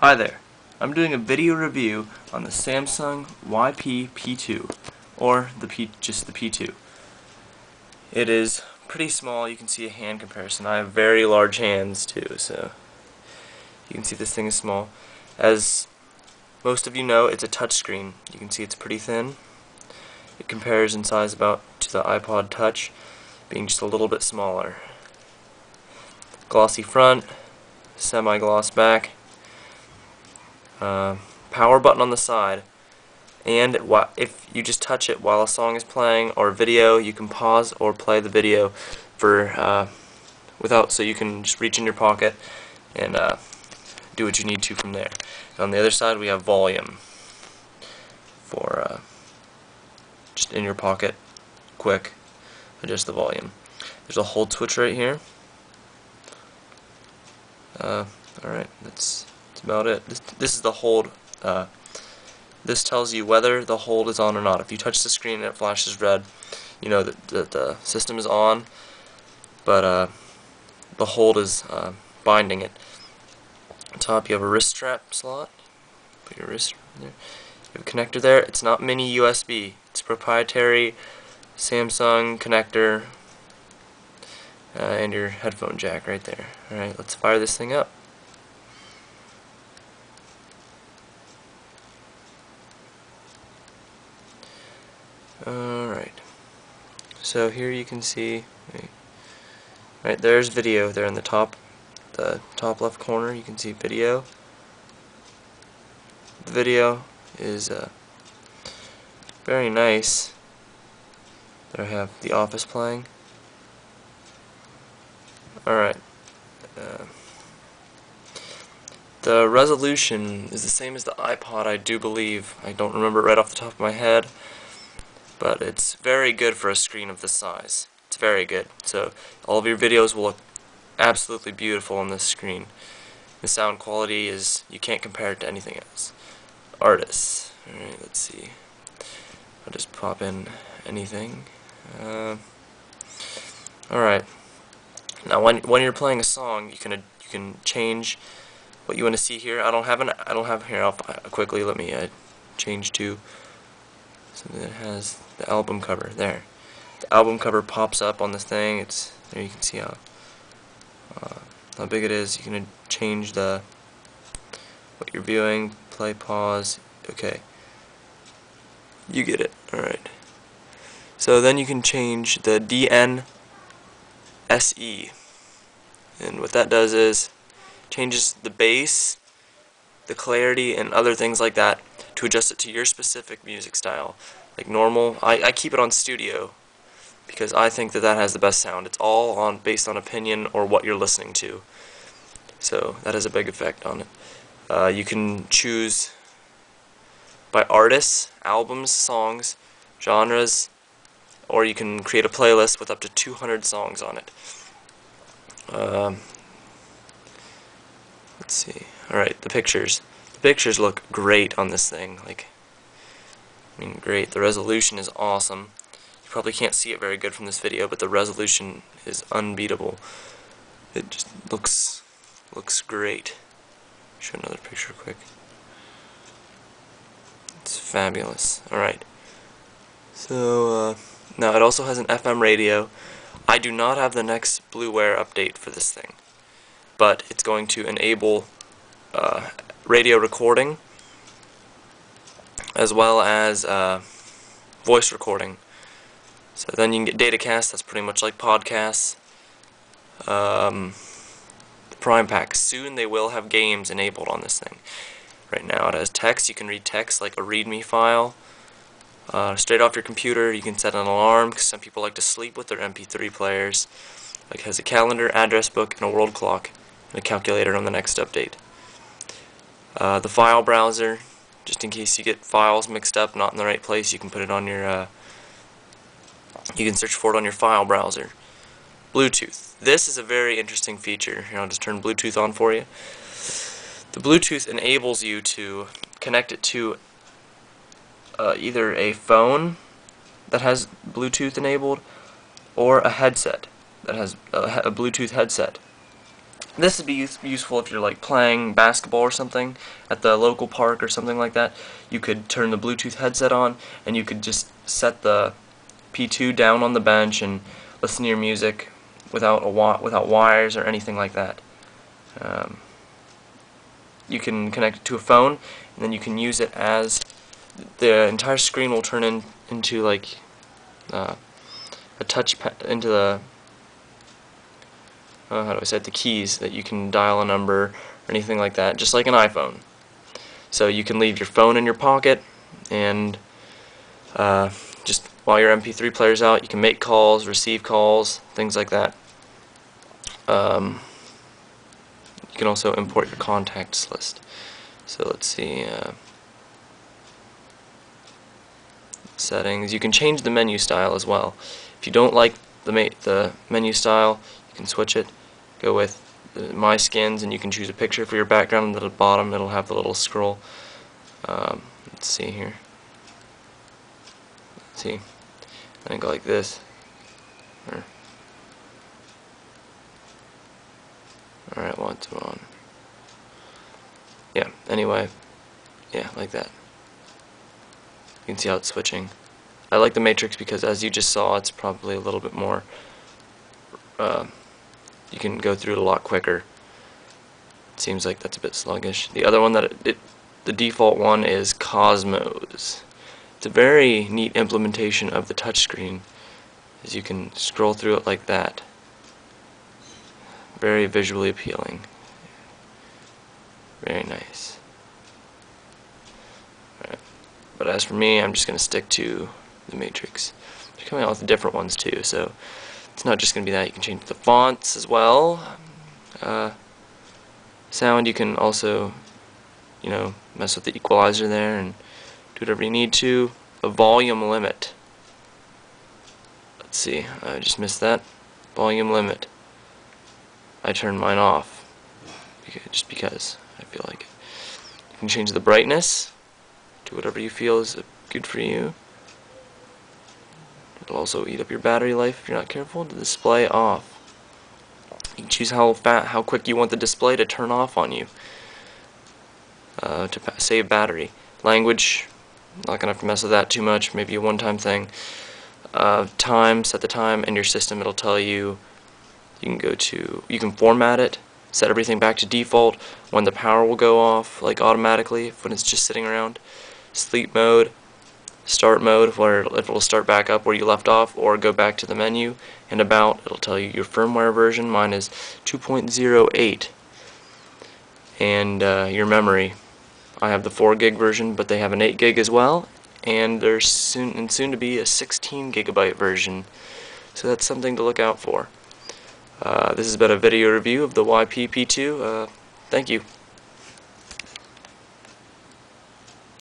Hi there, I'm doing a video review on the Samsung P2, or just the P2. It is pretty small. You can see a hand comparison. I have very large hands too, so you can see this thing is small. As most of you know, it's a touchscreen. You can see it's pretty thin. It compares in size about to the iPod Touch, being just a little bit smaller. Glossy front, semi-gloss back. Power button on the side, and if you just touch it while a song is playing or a video, you can pause or play the video for so you can just reach in your pocket and do what you need to from there. And on the other side we have volume for just in your pocket, quick, adjust the volume. There's a hold switch right here. Alright, that's about it. This is the hold. This tells you whether the hold is on or not. If you touch the screen and it flashes red, you know that the system is on, but the hold is binding it. On top you have a wrist strap slot. Put your wrist there. You have a connector there. It's not mini USB. It's a proprietary Samsung connector, and your headphone jack right there. Alright, let's fire this thing up. Alright, so here you can see, right there's video there in the top left corner. You can see video. The video is very nice. There I have The Office playing. Alright, the resolution is the same as the iPod, I do believe. I don't remember it right off the top of my head, but it's very good for a screen of this size. It's very good. So all of your videos will look absolutely beautiful on this screen. The sound quality is, you can't compare it to anything else. Artists. Alright, let's see. I'll just pop in anything. Alright. Now when you're playing a song, you can change what you want to see here. I don't have here. I'll quickly let me change to something that has the album cover there. The album cover pops up on this thing. It's there. You can see how big it is. You can change what you're viewing. Play, pause. Okay, you get it. All right. So then you can change the DNSE, and what that does is changes the bass, the clarity, and other things like that to adjust it to your specific music style. Like normal, I keep it on studio because I think that has the best sound. It's all based on opinion or what you're listening to. So that has a big effect on it. You can choose by artists, albums, songs, genres, or you can create a playlist with up to 200 songs on it. Let's see. Alright, the pictures. The pictures look great on this thing. Great. The resolution is awesome. You probably can't see it very good from this video, but the resolution is unbeatable. It just looks great. Show another picture quick. It's fabulous. Alright. So, now it also has an FM radio. I do not have the next Blueware update for this thing, but it's going to enable radio recording as well as voice recording. So then you can get datacast. That's pretty much like podcasts. The Prime Pack. Soon they will have games enabled on this thing. Right now it has text. You can read text like a README file straight off your computer. You can set an alarm because some people like to sleep with their MP3 players. It has a calendar, address book, and a world clock, and a calculator on the next update. The file browser, just in case you get files mixed up, not in the right place, you can put it on your you can search for it on your file browser. Bluetooth. This is a very interesting feature. Here, I'll just turn Bluetooth on for you. The Bluetooth enables you to connect it to either a phone that has Bluetooth enabled or a headset that has a Bluetooth headset. This would be useful if you're like playing basketball or something at the local park or something like that. You could turn the Bluetooth headset on and you could just set the P2 down on the bench and listen to your music without wires or anything like that. You can connect it to a phone, and then you can use it as the entire screen will turn into like a into the how do I say it, the keys that you can dial a number or anything like that, just like an iPhone. So you can leave your phone in your pocket, and just while your MP3 player's out, you can make calls, receive calls, things like that. You can also import your contacts list. So let's see, settings. You can change the menu style as well. If you don't like the menu style, you can switch it. Go with My Skins, and you can choose a picture for your background. And at the bottom, it'll have the little scroll. Let's see here. Let's see. I think go like this. Alright, what's on? Yeah, anyway. Yeah, like that. You can see how it's switching. I like the matrix because, as you just saw, it's probably a little bit more, you can go through it a lot quicker. It seems like that's a bit sluggish. The other one the default one is Cosmos. It's a very neat implementation of the touchscreen, as you can scroll through it like that. Very visually appealing. Very nice. Alright. But as for me, I'm just going to stick to the matrix. They're coming out with different ones too, so it's not just going to be that. You can change the fonts as well. Sound, you can also, mess with the equalizer there and do whatever you need to. A volume limit. Let's see, I just missed that. Volume limit. I turned mine off just because I feel like it. You can change the brightness to whatever you feel is good for you. It'll also eat up your battery life if you're not careful. The display off. You can choose how quick you want the display to turn off on you to save battery. Language, not gonna have to mess with that too much. Maybe a one-time thing. Time, set the time in your system. It'll tell you. You can format it, set everything back to default, when the power will go off, like automatically, when it's just sitting around. Sleep mode, start mode, where it will start back up where you left off, or go back to the menu, and about, it'll tell you your firmware version. Mine is 2.08, and your memory. I have the 4 gig version, but they have an 8 gig as well, and there's soon to be a 16 gigabyte version, so that's something to look out for. This has been a video review of the P2-P2. Thank you.